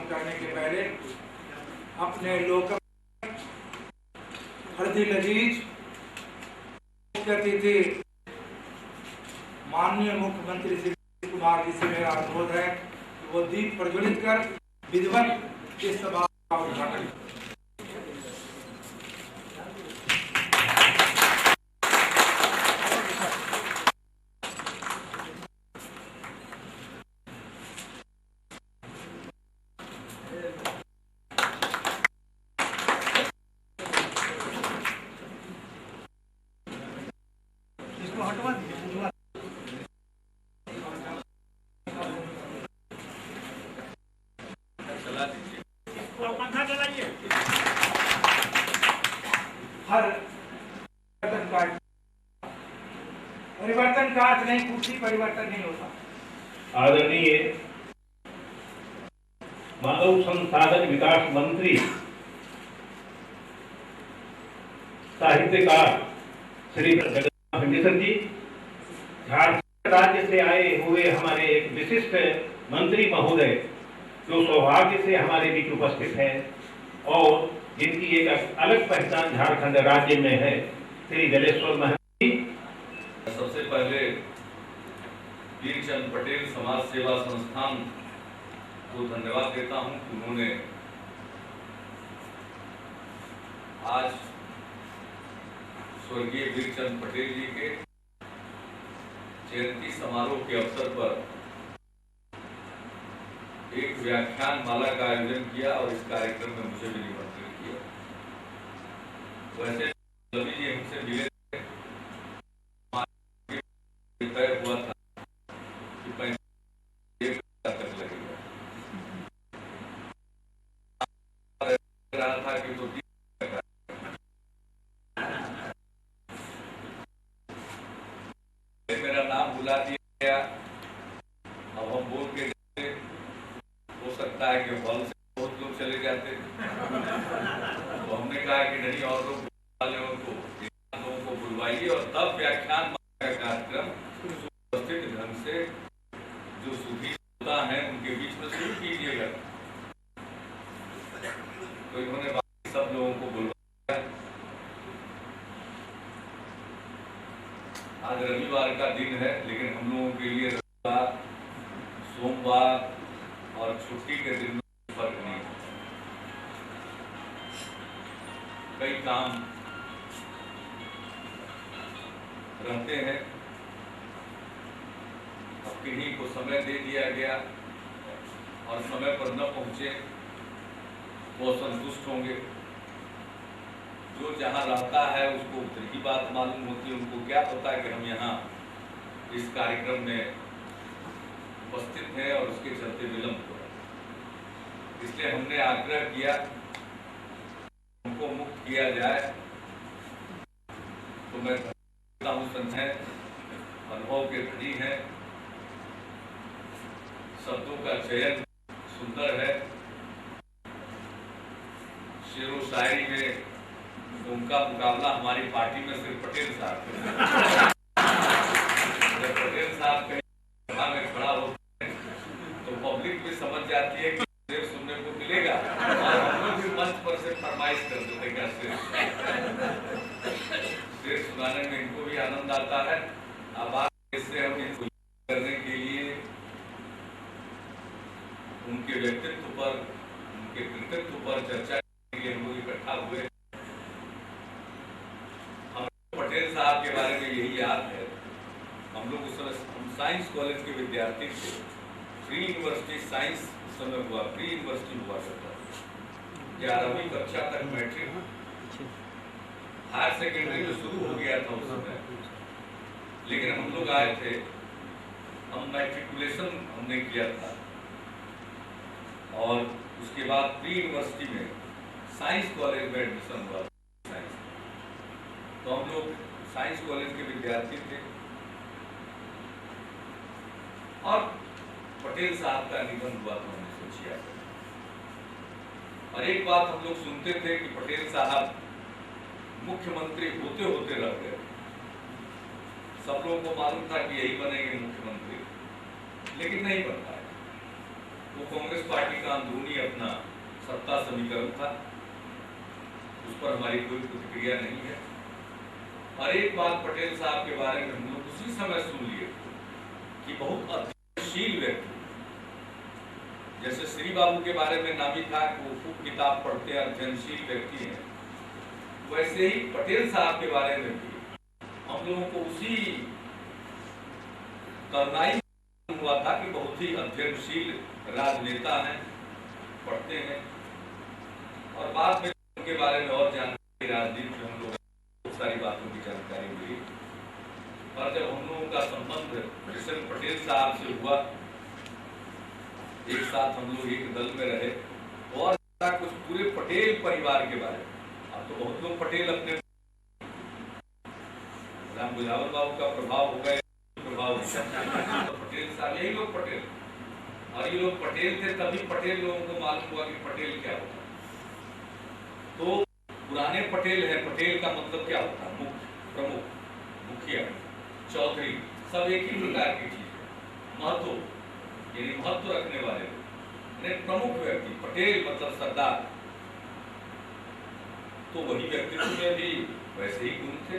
करने के पहले अपने लोक हरदी लजीज मुख्य अतिथि माननीय मुख्यमंत्री श्री कुमार जी से मेरा अनुरोध है कि वो दीप प्रज्वलित कर विधिवत इस सभा का उद्घाटन। हर परिवर्तन का अर्थ नहीं, कुर्सी परिवर्तन नहीं होता। आदरणीय मानव संसाधन विकास मंत्री साहित्यकार श्री जगन्नाथ जी, झारखंड राज्य से आए हुए हमारे एक विशिष्ट मंत्री महोदय जो सौभाग्य से हमारे बीच उपस्थित है और जिनकी एक अलग पहचान झारखंड राज्य में है, श्री जलेश्वर महंती। सबसे पहले वीरचंद पटेल समाज सेवा संस्थान को धन्यवाद देता हूं कि उन्होंने आज स्वर्गीय वीरचंद पटेल जी के जयंती समारोह के अवसर पर एक व्याख्यान माला का आयोजन किया और इस कार्यक्रम में मुझे भी निमंत्रित किया। वैसे रवि जी हमसे मिले तय हुआ था कि 35 तक लगेगा, रहा था कि तो मेरा नाम बुला दिया गया। अब हम बोल के हो सकता है कि हॉल से बहुत लोग चले जाते, तो हमने कहा कि नहीं और लोग लोगों को बुलवाइए और तब व्याख्यान का कार्यक्रम व्यवस्थित ढंग से जो सुविधा है उनके बीच में शुरू कीजिएगा। तो इन्होंने बाकी सब लोगों को बुलवाया। आज रविवार का दिन है, लेकिन हम लोगों के लिए रविवार, सोमवार और छुट्टी के दिन में फर्क नहीं। कई काम रहते हैं, अब किन्हीं को समय दे दिया गया और समय पर न पहुंचे वो संतुष्ट होंगे। जो जहां रहता है उसको उतनी बात मालूम होती है, उनको क्या पता कि हम यहाँ इस कार्यक्रम में उपस्थित हैं और उसके चलते विलंब हो रहा है। इसलिए हमने आग्रह किया उनको मुक्त किया जाए। तो मैं संजय अनुभव के धनी है, शब्दों का चयन सुंदर है, शेरो शायरी में उनका मुकाबला हमारी पार्टी में सिर्फ पटेल साहब जब पटेल साहब कहीं सभा में खड़ा होते हैं तो पब्लिक भी समझ जाती है कि शेर सुनने को मिलेगा और हम लोग भी मंच पर से फरमाइश कर देते हैं शेर सुनाने में इनको भी आनंद आता है। अब आज इससे हम इनको करने के लिए उनके व्यक्तित्व पर, उनके कृतित्व पर चर्चा के लिए हम लोग इकट्ठा हुए। हम पटेल साहब के बारे में यही याद है, हम लोग उस समय हम साइंस कॉलेज के विद्यार्थी थे। प्री यूनिवर्सिटी साइंस उस समय हुआ, प्री यूनिवर्सिटी हुआ करता था। 11वीं कक्षा तक मैट्रिक, हायर सेकेंडरी में शुरू हो गया था उस समय, लेकिन हम लोग आए थे, हम मैट्रिकुलेशन हमने किया था और उसके बाद प्री यूनिवर्सिटी में साइंस कॉलेज में एडमिशन हुआ साइंस। विद्यार्थी थे और पटेल साहब का निधन हुआ था 1966। और एक बात हम लोग सुनते थे कि पटेल साहब मुख्यमंत्री होते होते रह गए। सब लोगों को मालूम था कि यही बनेंगे मुख्यमंत्री, लेकिन नहीं बन पाए। वो कांग्रेस पार्टी का अंदरूनी अपना सत्ता समीकरण था, उस पर हमारी कोई प्रतिक्रिया नहीं है। और एक बात पटेल साहब के बारे में हम लोग उसी समय सुन लिए कि बहुत अध्ययनशील व्यक्ति, जैसे श्री बाबू के बारे में नामी था कि वो खूब किताब पढ़ते अध्ययनशील व्यक्ति हैं, वैसे ही पटेल साहब के बारे में भी हम लोगों को उसी तरुणाई हुआ था कि बहुत ही अध्ययनशील राजनेता हैं, पढ़ते हैं। और बाद में उनके बारे में और जानकारी, राजनीति में हम लोग बहुत सारी बातों की जानकारी मिली। और जब हम लोगों का संबंध कृष्ण पटेल साहब से हुआ, एक साथ हम लोग एक दल में रहे, और कुछ पूरे पटेल परिवार के बारे में। अब तो बहुत लोग पटेल अपने राम गुजावर बाबू का प्रभाव हो गया, प्रभाव तो पटेल साहब यही लोग पटेल, और ये लोग पटेल थे तभी पटेल लोगों को मालूम हुआ कि पटेल क्या होता है। तो पुराने पटेल है, पटेल का मतलब क्या होता है? मुख्य, प्रमुख, मुखिया, चौधरी, सब एक ही प्रकार की चीज है। महत्व यानी महत्व रखने वाले लोग, प्रमुख व्यक्ति। पटेल मतलब सरदार। तो वही व्यक्तित्व में भी वैसे ही गुण थे।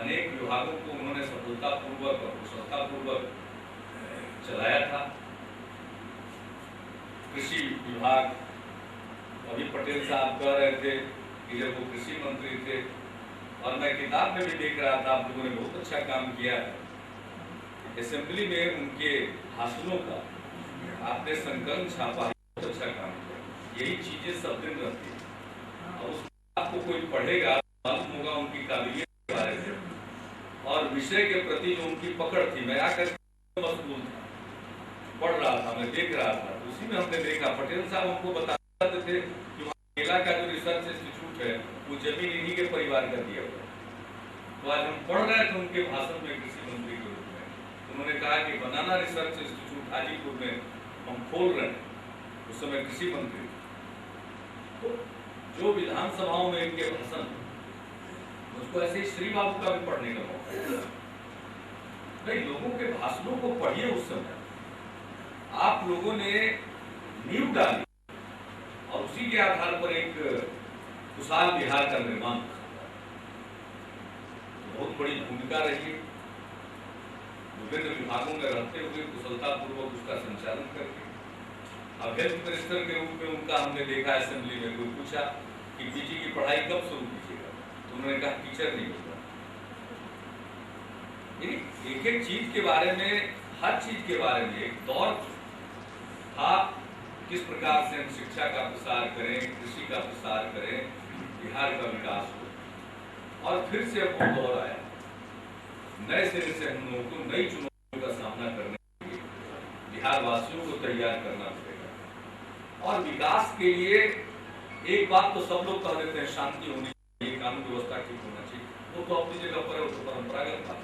अनेक विभागों को उन्होंने सफलतापूर्वक और कुशलतापूर्वक चलाया था। कृषि विभाग, अभी पटेल साहब कह रहे थे कि जब वो कृषि मंत्री थे, और मैं किताब में भी देख रहा था, आप लोगों ने बहुत अच्छा काम किया है। असेंबली में उनके भाषणों का आपने संकलन छापा, बहुत अच्छा काम किया। यही चीजें सब दिन रहती है, और उस आपको कोई पढ़ेगा मालूम होगा उनकी काबिलियत के बारे में और विषय के प्रति जो उनकी पकड़ थी। मैं आकर मशगूल था, पढ़ रहा था, मैं देख रहा था, उसी में हमने देखा पटेल साहब हमको बताते थे कि केला का जो रिसर्च इंस्टीट्यूट है वो जमीन इन्हीं के परिवार का दिया हुआ है। तो आज हम पढ़ रहे थे उनके भाषण में कृषि मंत्री के रूप में, उन्होंने कहा कि बनाना रिसर्च इंस्टीट्यूट हाजीपुर में हम खोल रहे हैं। उस समय कृषि मंत्री, तो जो विधानसभाओं में इनके भाषण, उसको ऐसे ही श्री बाबू का भी पढ़ने का मौका। भाई लोगों के भाषणों को पढ़िए। उस समय आप लोगों ने नींव डाली और उसी के आधार पर एक खुशहाल बिहार का निर्माण, बहुत बड़ी भूमिका रही। विभिन्न विभागों में रहते हुए कुशलतापूर्वक उसका संचालन करके। अब हेल्थ मिनिस्टर के रूप में उनका हमने देखा, असेंबली में कोई पूछा कि पीजी की पढ़ाई कब शुरू कीजिएगा, तो उन्होंने कहा टीचर नहीं होगा। एक एक चीज के बारे में, हर चीज के बारे में एक दौर था, किस प्रकार से हम शिक्षा का प्रसार करें, कृषि का प्रसार करें, बिहार का विकास हो। और फिर से अब वो दौर आया, नए सिरे से हम लोगों को नई चुनौतियों का सामना करने के लिए बिहार वासियों को तैयार करना पड़ेगा। और विकास के लिए एक बात तो सब लोग कह देते हैं, शांति होनी चाहिए, कानून व्यवस्था ठीक होना चाहिए, वो तो अपनी जगह पर है, वो तो परंपरागत बात।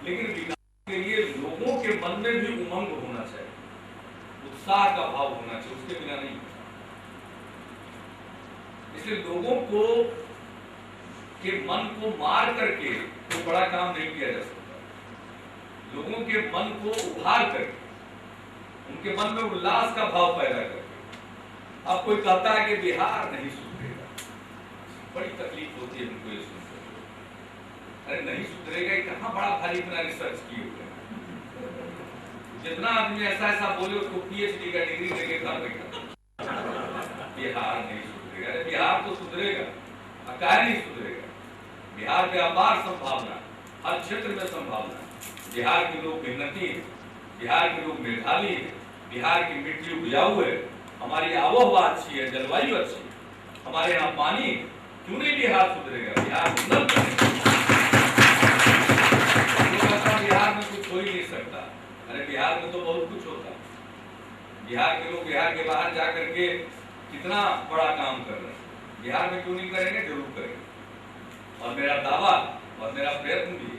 लेकिन विकास के लिए लोगों के मन में भी उमंग होना चाहिए, उत्साह का भाव होना चाहिए, उसके बिना नहीं। इसलिए लोगों को के मन को मार करके कोई बड़ा काम नहीं किया जा सकता। लोगों के मन को उभार करके, उनके मन में उल्लास का भाव पैदा करके। अब कोई कहता है कि बिहार नहीं सुधरेगा, बड़ी तकलीफ होती है उनको ये सुनकर। अरे नहीं सुधरेगा, कहाँ बड़ा भारी इतना रिसर्च किए हुए हैं। जितना आदमी ऐसा ऐसा बोले उसको पीएचडी का डिग्री देके घर बैठा, बिहार नहीं सुधरेगा। अरे बिहार तो सुधरेगा, क्या नहीं सुधरेगा? बिहार में अपार संभावना, हर क्षेत्र में संभावना। बिहार के लोग मेहनती हैं, बिहार के लोग मेधावी हैं, बिहार की मिट्टी उपजाऊ है, हमारी आबोहवा अच्छी है, जलवायु अच्छी है, हमारे यहाँ पानी, क्यों नहीं बिहार सुधरेगा? बिहार उन्नत बनेगा। बिहार में कुछ हो ही नहीं सकता। अरे बिहार में तो बहुत कुछ होता है। बिहार के लोग बिहार के बाहर जाकर के कितना बड़ा काम कर रहे हैं, बिहार में क्यों नहीं करेंगे? जरूर करेंगे। और मेरा दावा और मेरा प्रयत्न भी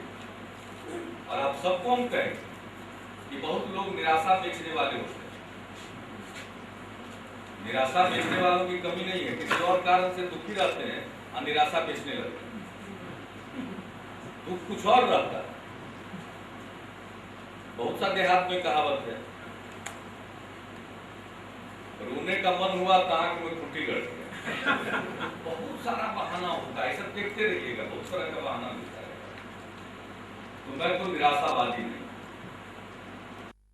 सबको हम कहें कि बहुत लोग निराशा बेचने वाले होते हैं। निराशा बेचने वालों की कमी नहीं है, किसी और कारण से दुखी रहते हैं और निराशा बेचने लगते हैं। दुख कुछ और रहता है। बहुत सा देहात में कहावत है, रोने का मन हुआ तो आंख में खुटी गड़ गया। बहुत सारा बहाना होता है, सब देखते रहिएगा, बहुत तरह का बहाना मिलता है। तो मैं तो निराशावादी नहीं।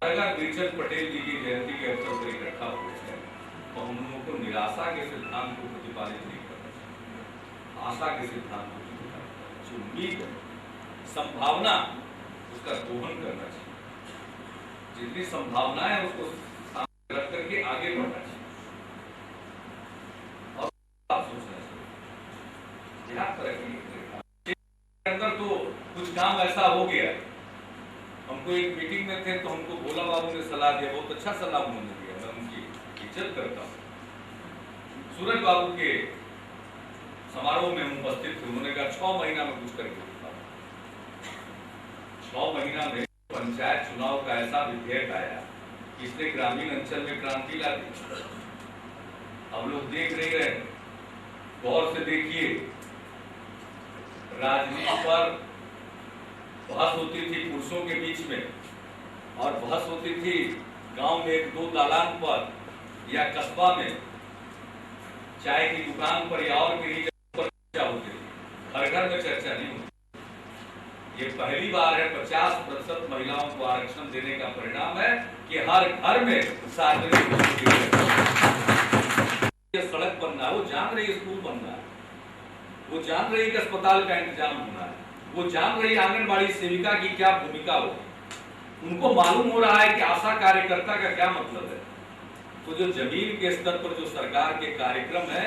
अगर बीरचंद पटेल जी की जयंती के अवसर पर इकट्ठा हुए हैं तो हम लोगों को निराशा के सिद्धांत को प्रतिपादित नहीं करना चाहिए, आशा के सिद्धांत को प्रतिपादित करना चाहिए। उम्मीद, संभावना, उसका दोहन करना चाहिए। जितनी संभावना है उसको सामने रख करके आगे बढ़ना चाहिए और सोचना चाहिए। क्या तरक्की के अंदर तो कुछ काम ऐसा हो गया। हमको एक मीटिंग में थे तो हमको भोला बाबू ने सलाह दिया, बहुत अच्छा सलाह उन्होंने दिया, मैं उनकी इज्जत करता हूँ। सूरज बाबू के समारोह में हम उपस्थित थे। उन्होंने कहा 6 महीना में कुछ करके दिखाओ। 6 महीना में पंचायत चुनाव का ऐसा विधेयक आया कि इसने ग्रामीण अंचल में क्रांति ला दी। अब लोग देख नहीं रहे, गौर से देखिए। राजनीति पर बहस होती थी पुरुषों के बीच में, और बहस होती थी गांव में 1-2 दालान पर या कस्बा में, चाय की दुकान पर या और कहीं पर चर्चा होती थी। घर घर में चर्चा नहीं होती। ये पहली बार है 50% महिलाओं को आरक्षण देने का परिणाम है कि हर घर में सार्वजनिक सड़क बनना है, वो जान रही स्कूल बनना है, वो जान रही कि अस्पताल का इंतजाम होना है, वो जान रही आंगनबाड़ी सेविका की क्या भूमिका होगी। उनको मालूम हो रहा है कि आशा कार्यकर्ता का क्या मतलब है। तो जो जमीन के स्तर पर जो सरकार के कार्यक्रम है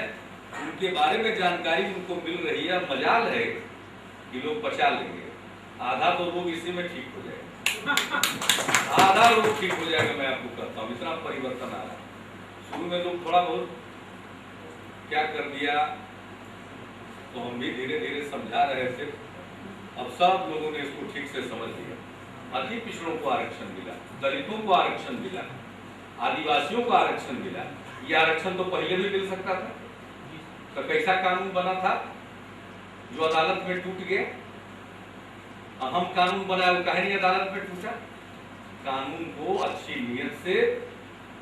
उनके बारे में जानकारी उनको मिल रही है। मजाल है कि लोग बचा लेंगे, आधा तो लोग इसी में ठीक हो जाएगा, आधा लोग ठीक हो जाएगा। मैं आपको कहता हूँ इतना परिवर्तन आ रहा है। शुरू में लोग थोड़ा बहुत क्या कर दिया तो हम भी धीरे धीरे समझा रहे थे। अब सब लोगों ने इसको ठीक से समझ लिया। अति पिछड़ों को आरक्षण मिला, दलितों को आरक्षण मिला, आदिवासियों को आरक्षण मिला। ये आरक्षण तो पहले भी मिल सकता था। तो कैसा कानून बना था जो अदालत में टूट गया? अहम कानून बना, वो काहे नहीं अदालत में टूटा? कानून को अच्छी नीयत से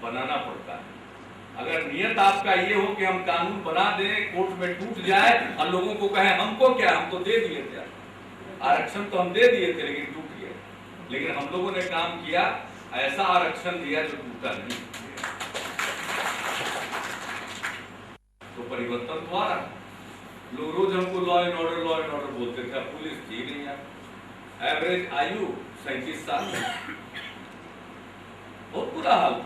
बनाना पड़ता है। अगर नियत आपका ये हो कि हम कानून बना दें, कोर्ट में टूट जाए और लोगों को कहें हमको क्या, हम तो दे दिए थे आरक्षण, तो हम दे दिए थे लेकिन टूट गया। लेकिन हम लोगों ने काम किया, ऐसा आरक्षण दिया जो टूटा नहीं। तो परिवर्तन तो आ रहा। लोग रोज हमको लॉ एंड ऑर्डर बोलते थे, पुलिस थी नहीं है। एवरेज आयु 37 साल, बहुत बुरा हाल।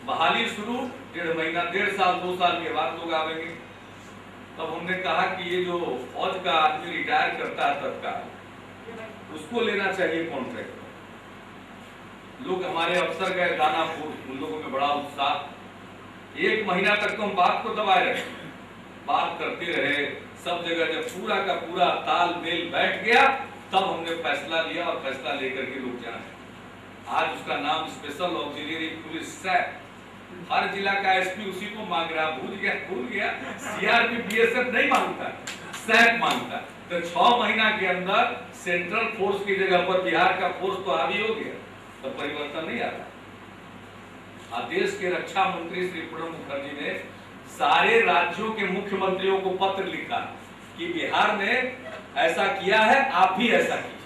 बहाली शुरू 1.5 महीना, 1.5 साल 2 साल के बाद लोग आवेंगे। तब हमने कहा कि ये जो फौज का आदमी रिटायर करता है तत्काल, उसको लेना चाहिए कॉन्ट्रैक्ट। लोग हमारे अफसर गए दानापुर, उन लोगों में बड़ा उत्साह। 1 महीना तक तो हम बात को दबाए रहे, बात करते रहे सब जगह। जब पूरा का पूरा तालमेल बैठ गया तब हमने फैसला लिया, और फैसला लेकर के लोग जाए। आज उसका नाम स्पेशल ऑक्सिलरी पुलिस सैप। हर जिला का एसपी उसी को मांग रहा। भूल गया सीआरपी बीएसएफ नहीं मांगता, सैप मांगता। तो 6 महीना के अंदर सेंट्रल फोर्स की जगह पर बिहार का फोर्स तो हावी हो गया। तो परिवर्तन नहीं आ रहा। देश के रक्षा मंत्री श्री प्रणब मुखर्जी ने सारे राज्यों के मुख्यमंत्रियों को पत्र लिखा कि बिहार ने ऐसा किया है, आप भी ऐसा कीजिए।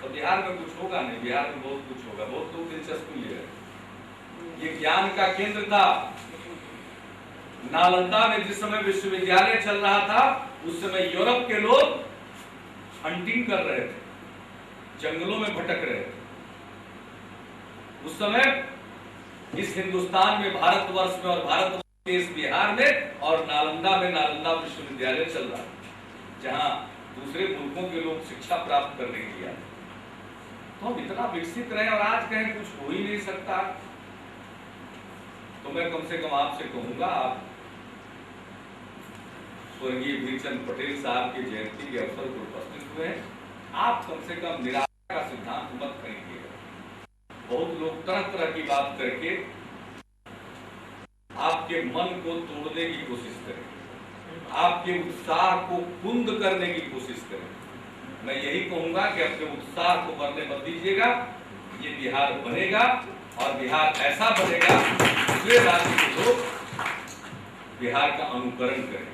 तो बिहार में कुछ होगा नहीं, बिहार में बहुत कुछ होगा। बहुत लोग दिलचस्पी ले रहे। ये ज्ञान का केंद्र था। नालंदा में जिस समय विश्वविद्यालय चल रहा था उस समय यूरोप के लोग हंटिंग कर रहे थे, जंगलों में भटक रहे थे। उस समय इस हिंदुस्तान में, भारतवर्ष में, और भारत के इस बिहार में और नालंदा में नालंदा विश्वविद्यालय चल रहा है, जहां दूसरे मुल्कों के लोग शिक्षा प्राप्त करने के लिए आते। तो हम इतना विकसित रहे और आज कहें कुछ हो ही नहीं सकता। तो मैं कम से कम आपसे कहूंगा, आप स्वर्गीय वीरचंद पटेल साहब के जयंती के अवसर पर उपस्थित हुए हैं। आप कम से कम निराशा का सिद्धांत मत खरीदिएगा। बहुत लोग तरह तरह की बात करके आपके मन को तोड़ने की कोशिश करें, आपके उत्साह को कुंद करने की कोशिश करें। मैं यही कहूंगा कि अपने उत्साह को मरने मत दीजिएगा। ये बिहार बनेगा और बिहार ऐसा बनेगा दूसरे राज्य के लोग बिहार का अनुकरण करें।